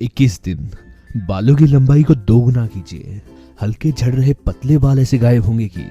21 दिन बालों की लंबाई को दोगुना कीजिए। हल्के झड़ रहे पतले बाल ऐसे गायब होंगे कि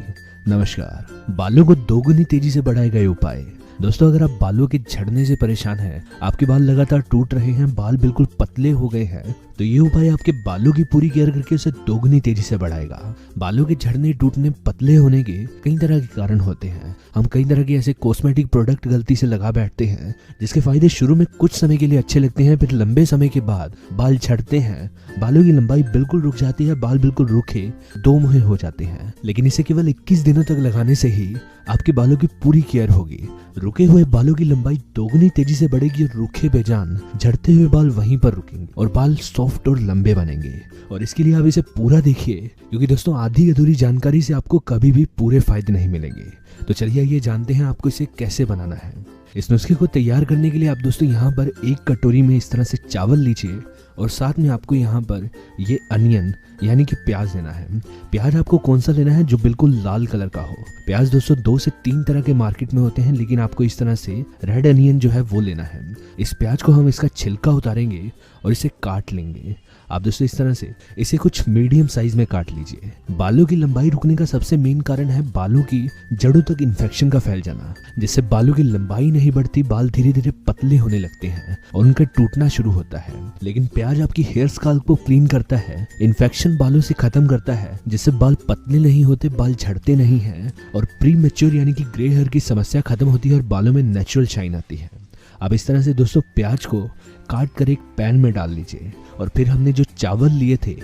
नमस्कार। बालों को दोगुनी तेजी से बढ़ाएगा ये उपाय। दोस्तों, अगर आप बालों के झड़ने से परेशान हैं, आपके बाल लगातार टूट रहे हैं, बाल बिल्कुल पतले हो गए हैं, तो ये उपाय आपके बालों की पूरी केयर करके उसे दोगुनी तेजी से बढ़ाएगा। बालों के झड़ने, टूटने, पतले होने के कई तरह के कारण होते हैं। हम कई तरह के ऐसे कॉस्मेटिक प्रोडक्ट गलती से लगा बैठते हैं, जिसके फायदे शुरू में कुछ समय के लिए अच्छे लगते हैं, फिर लंबे समय के बाद बाल झड़ते हैं, बालों की लंबाई बिल्कुल रुक जाती है, बाल बिल्कुल रूखे दो मुहे हो जाते हैं। लेकिन इसे केवल 21 दिनों तक लगाने से ही आपके बालों की पूरी केयर होगी। रुके हुए बालों की लंबाई दोगुनी तेजी से बढ़ेगी और रूखे बेजान झड़ते हुए बाल वहीं पर रुकेंगे और बाल सॉफ्ट और लंबे बनेंगे। और इसके लिए आप इसे पूरा देखिए, क्योंकि दोस्तों आधी अधूरी जानकारी से आपको कभी भी पूरे फायदे नहीं मिलेंगे। तो चलिए ये जानते हैं आपको इसे कैसे बनाना है। इस नुस्खे को तैयार करने के लिए आप दोस्तों यहाँ पर 1 कटोरी में इस तरह से चावल लीजिए और साथ में आपको यहाँ पर ये अनियन यानी कि प्याज लेना है। प्याज आपको कौन सा लेना है? जो बिल्कुल लाल कलर का हो। प्याज दोस्तों 2 से 3 तरह के मार्केट में होते हैं, लेकिन आपको इस तरह से रेड अनियन जो है वो लेना है। इस प्याज को हम इसका छिलका उतारेंगे और इसे काट लेंगे। आप दोस्तों इस तरह से इसे कुछ मीडियम साइज में काट लीजिए। बालों की लंबाई रुकने का सबसे मेन कारण है बालों की जड़ों तक इन्फेक्शन का फैल जाना, जिससे बालों की लंबाई नहीं बढ़ती, बाल धीरे धीरे पतले होने लगते हैं और उनका टूटना शुरू होता है। लेकिन प्याज आपकी हेयर स्काल्प को क्लीन करता है, इन्फेक्शन बालों से खत्म करता है, जिससे बाल पतले नहीं होते, बाल झड़ते नहीं हैं और प्री मैच्योर यानी कि ग्रे हेयर की समस्या खत्म होती है और बालों में नेचुरल शाइन आती है। अब इस तरह से दोस्तों प्याज को काट कर एक पैन में डाल लीजिए और फिर हमने जो चावल लिए थे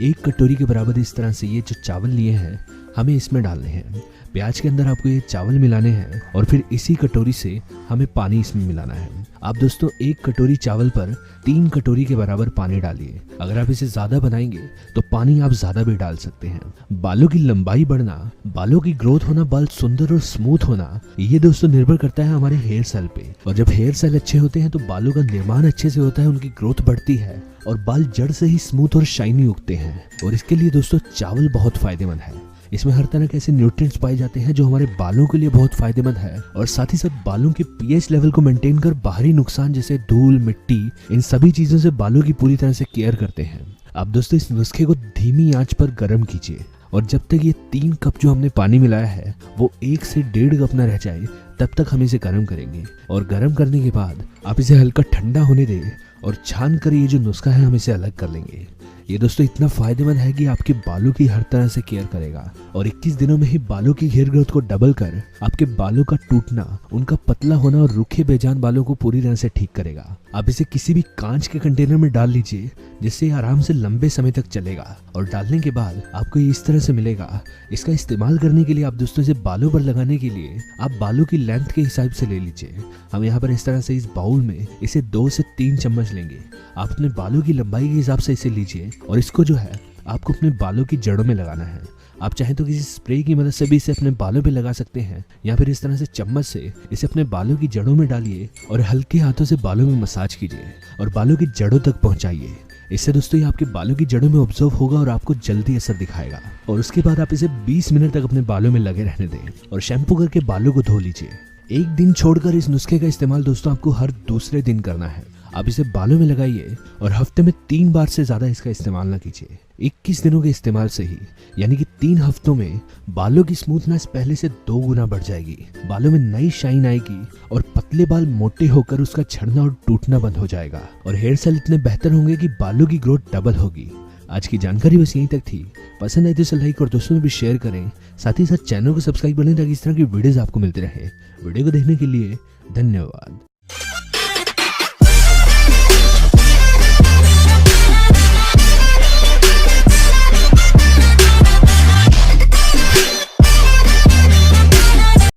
1 कटोरी के बराबर, इस तरह से ये जो चावल लिए हैं हमें इसमें डालने हैं। प्याज के अंदर आपको ये चावल मिलाने हैं और फिर इसी कटोरी से हमें पानी इसमें मिलाना है। आप दोस्तों 1 कटोरी चावल पर 3 कटोरी के बराबर पानी डालिए। अगर आप इसे ज्यादा बनाएंगे तो पानी आप ज्यादा भी डाल सकते हैं। बालों की लंबाई बढ़ना, बालों की ग्रोथ होना, बाल सुंदर और स्मूथ होना, ये दोस्तों निर्भर करता है हमारे हेयर सेल पे। और जब हेयर सेल अच्छे होते हैं तो बालों का निर्माण अच्छे से होता है, उनकी ग्रोथ बढ़ती है और बाल जड़ से ही स्मूथ और शाइनी उगते हैं। और इसके लिए दोस्तों चावल बहुत फायदेमंद है। इसमें हर तरह के ऐसे न्यूट्रिएंट्स पाए जाते हैं जो हमारे बालों के लिए बहुत फायदेमंद है और साथ ही साथ बालों के पीएच लेवल को मेंटेन कर बाहरी नुकसान जैसे धूल, मिट्टी, इन सभी चीजों से बालों की पूरी तरह से केयर करते हैं। आप दोस्तों इस नुस्खे को धीमी आंच पर गर्म कीजिए और जब तक ये 3 कप जो हमने पानी मिलाया है वो 1 से 1.5 कप न रह जाए तब तक हम इसे गर्म करेंगे। और गर्म करने के बाद आप इसे हल्का ठंडा होने दें और छान कर ये जो नुस्खा है हम इसे अलग कर लेंगे। ये दोस्तों इतना फायदेमंद है कि आपके बालों की हर तरह से केयर करेगा और 21 दिनों में ही बालों की हेयर ग्रोथ को डबल कर आपके बालों का टूटना, उनका पतला होना और रूखे बेजान बालों को पूरी तरह से ठीक करेगा। आप इसे किसी भी कांच के कंटेनर में डाल लीजिए, जिससे आराम से लंबे समय तक चलेगा और डालने के बाद आपको ये इस तरह से मिलेगा। इसका इस्तेमाल करने के लिए आप दोस्तों इसे बालों पर लगाने के लिए आप बालों की लेंथ के हिसाब से ले लीजिए। हम यहाँ पर इस तरह से इस बाउल में इसे 2 से 3 चम्मच लेंगे। आप अपने बालों की लंबाई के हिसाब से इसे लीजिए और इसको जो है आपको अपने बालों की जड़ों में लगाना है। आप चाहें तो किसी स्प्रे की मदद से भी इसे अपने बालों पे लगा सकते हैं या फिर इस तरह से चम्मच से इसे अपने बालों की जड़ों में डालिए और हल्के हाथों से बालों में मसाज कीजिए और बालों की जड़ों तक पहुंचाइए। इससे दोस्तों ये आपके बालों की जड़ों में ऑब्जर्व होगा और आपको जल्दी असर दिखाएगा। और उसके बाद आप इसे 20 मिनट तक अपने बालों में लगे रहने दें और शैम्पू करके बालों को धो लीजिए। 1 दिन छोड़कर इस नुस्खे का इस्तेमाल दोस्तों आपको हर दूसरे दिन करना है। आप इसे बालों में लगाइए और हफ्ते में 3 बार से ज्यादा इसका इस्तेमाल ना कीजिए। 21 दिनों के इस्तेमाल से ही यानी कि 3 हफ्तों में बालों की स्मूथनेस पहले से 2 गुना बढ़ जाएगी, बालों में नई शाइन आएगी और पतले बाल मोटे होकर उसका झड़ना और टूटना बंद हो जाएगा और हेयर सेल इतने बेहतर होंगे कि बालों की ग्रोथ डबल होगी। आज की जानकारी बस यहीं तक थी। पसंद आई तो इसे लाइक और दोस्तों में भी शेयर करें। साथ ही साथ चैनल को सब्सक्राइब कर लें ताकि इस तरह की वीडियोस आपको मिलते रहे। वीडियो को देखने के लिए धन्यवाद।